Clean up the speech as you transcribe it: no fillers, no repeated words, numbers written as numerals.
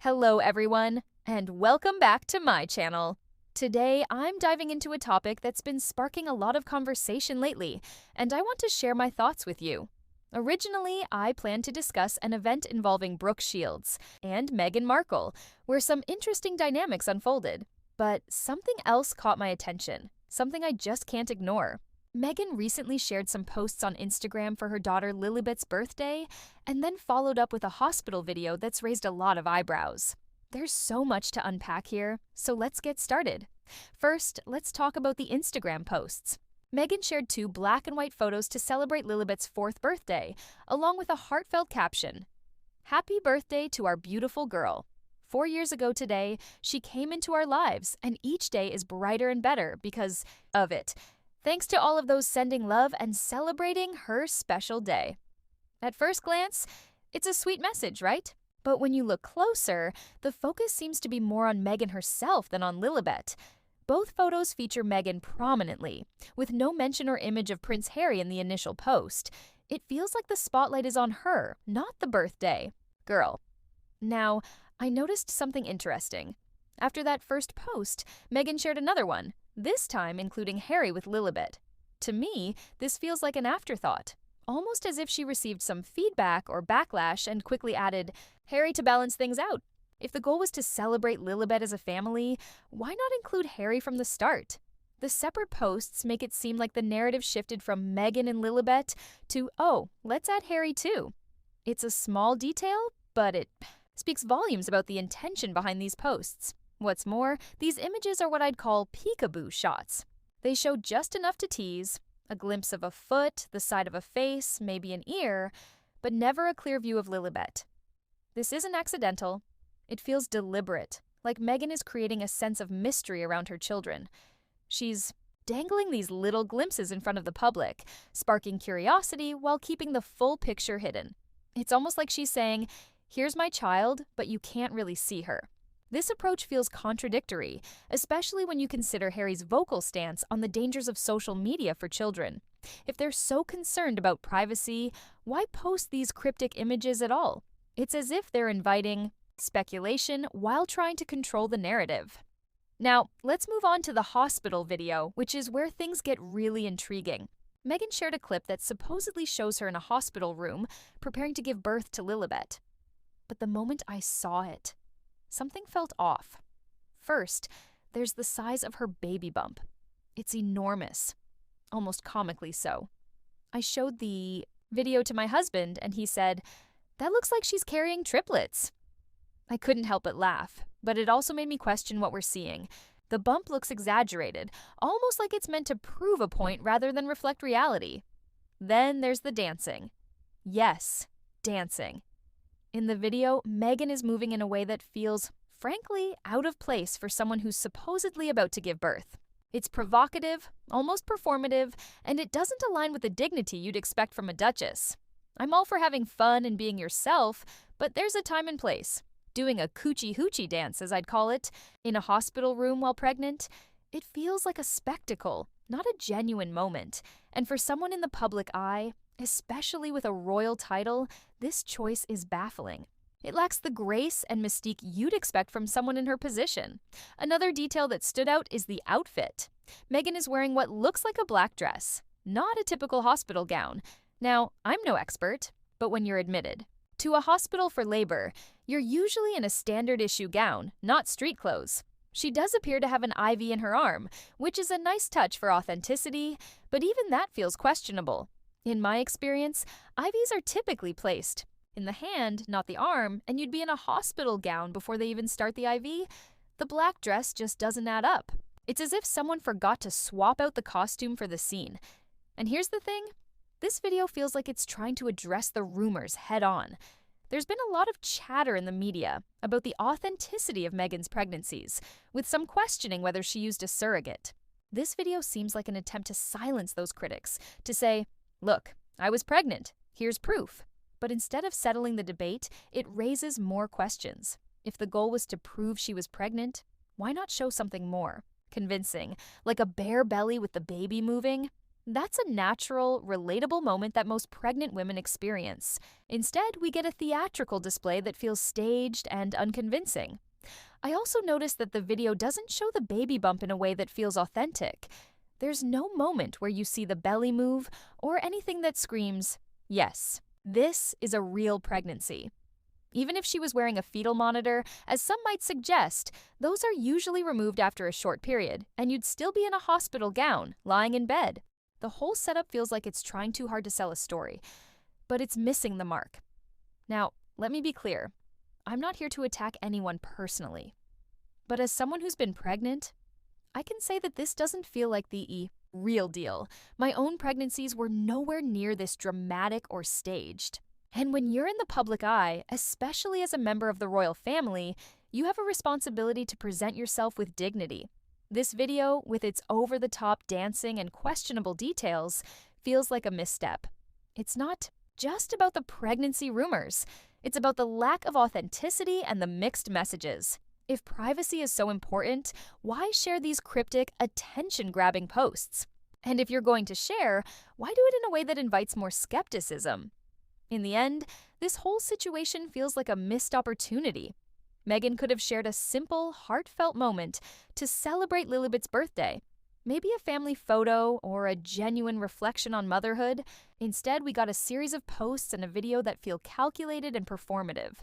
Hello everyone, and welcome back to my channel. Today, I'm diving into a topic that's been sparking a lot of conversation lately, and I want to share my thoughts with you. Originally, I planned to discuss an event involving Brooke Shields and Meghan Markle, where some interesting dynamics unfolded. But something else caught my attention, something I just can't ignore. Meghan recently shared some posts on Instagram for her daughter Lilibet's birthday, and then followed up with a hospital video that's raised a lot of eyebrows. There's so much to unpack here, so let's get started. First, let's talk about the Instagram posts. Meghan shared two black and white photos to celebrate Lilibet's 4th birthday, along with a heartfelt caption. "Happy birthday to our beautiful girl. 4 years ago today, she came into our lives, and each day is brighter and better because of it. Thanks to all of those sending love and celebrating her special day." At first glance, it's a sweet message, right? But when you look closer, the focus seems to be more on Meghan herself than on Lilibet. Both photos feature Meghan prominently, with no mention or image of Prince Harry in the initial post. It feels like the spotlight is on her, not the birthday girl. Now, I noticed something interesting. After that first post, Meghan shared another one, this time including Harry with Lilibet. To me, this feels like an afterthought, almost as if she received some feedback or backlash and quickly added Harry to balance things out. If the goal was to celebrate Lilibet as a family, why not include Harry from the start? The separate posts make it seem like the narrative shifted from Meghan and Lilibet to, oh, let's add Harry too. It's a small detail, but it speaks volumes about the intention behind these posts. What's more, these images are what I'd call peekaboo shots. They show just enough to tease, a glimpse of a foot, the side of a face, maybe an ear, but never a clear view of Lilibet. This isn't accidental. It feels deliberate, like Meghan is creating a sense of mystery around her children. She's dangling these little glimpses in front of the public, sparking curiosity while keeping the full picture hidden. It's almost like she's saying, here's my child, but you can't really see her. This approach feels contradictory, especially when you consider Harry's vocal stance on the dangers of social media for children. If they're so concerned about privacy, why post these cryptic images at all? It's as if they're inviting speculation while trying to control the narrative. Now, let's move on to the hospital video, which is where things get really intriguing. Meghan shared a clip that supposedly shows her in a hospital room preparing to give birth to Lilibet. But the moment I saw it, something felt off. First, there's the size of her baby bump. It's enormous, almost comically so. I showed the video to my husband, and he said, "That looks like she's carrying triplets." I couldn't help but laugh, but it also made me question what we're seeing. The bump looks exaggerated, almost like it's meant to prove a point rather than reflect reality. Then there's the dancing. Yes, dancing. In the video, Meghan is moving in a way that feels, frankly, out of place for someone who's supposedly about to give birth. It's provocative, almost performative, and it doesn't align with the dignity you'd expect from a duchess. I'm all for having fun and being yourself, but there's a time and place. Doing a coochie-hoochie dance, as I'd call it, in a hospital room while pregnant, it feels like a spectacle, not a genuine moment. And for someone in the public eye, especially with a royal title, this choice is baffling. It lacks the grace and mystique you'd expect from someone in her position. Another detail that stood out is the outfit. Meghan is wearing what looks like a black dress, not a typical hospital gown. Now, I'm no expert, but when you're admitted to a hospital for labor, you're usually in a standard issue gown, not street clothes. She does appear to have an IV in her arm, which is a nice touch for authenticity, but even that feels questionable. In my experience, IVs are typically placed in the hand, not the arm, and you'd be in a hospital gown before they even start the IV. The black dress just doesn't add up. It's as if someone forgot to swap out the costume for the scene. And here's the thing, this video feels like it's trying to address the rumors head on. There's been a lot of chatter in the media about the authenticity of Meghan's pregnancies, with some questioning whether she used a surrogate. This video seems like an attempt to silence those critics, to say, look, I was pregnant, here's proof. But instead of settling the debate, it raises more questions. If the goal was to prove she was pregnant, why not show something more convincing, like a bare belly with the baby moving? That's a natural, relatable moment that most pregnant women experience. Instead, we get a theatrical display that feels staged and unconvincing. I also noticed that the video doesn't show the baby bump in a way that feels authentic. There's no moment where you see the belly move or anything that screams, yes, this is a real pregnancy. Even if she was wearing a fetal monitor, as some might suggest, those are usually removed after a short period, and you'd still be in a hospital gown, lying in bed. The whole setup feels like it's trying too hard to sell a story, but it's missing the mark. Now, let me be clear. I'm not here to attack anyone personally. But as someone who's been pregnant, I can say that this doesn't feel like the real deal. My own pregnancies were nowhere near this dramatic or staged. And when you're in the public eye, especially as a member of the royal family, you have a responsibility to present yourself with dignity. This video, with its over-the-top dancing and questionable details, feels like a misstep. It's not just about the pregnancy rumors. It's about the lack of authenticity and the mixed messages. If privacy is so important, why share these cryptic, attention-grabbing posts? And if you're going to share, why do it in a way that invites more skepticism? In the end, this whole situation feels like a missed opportunity. Meghan could have shared a simple, heartfelt moment to celebrate Lilibet's birthday. Maybe a family photo or a genuine reflection on motherhood. Instead, we got a series of posts and a video that feel calculated and performative.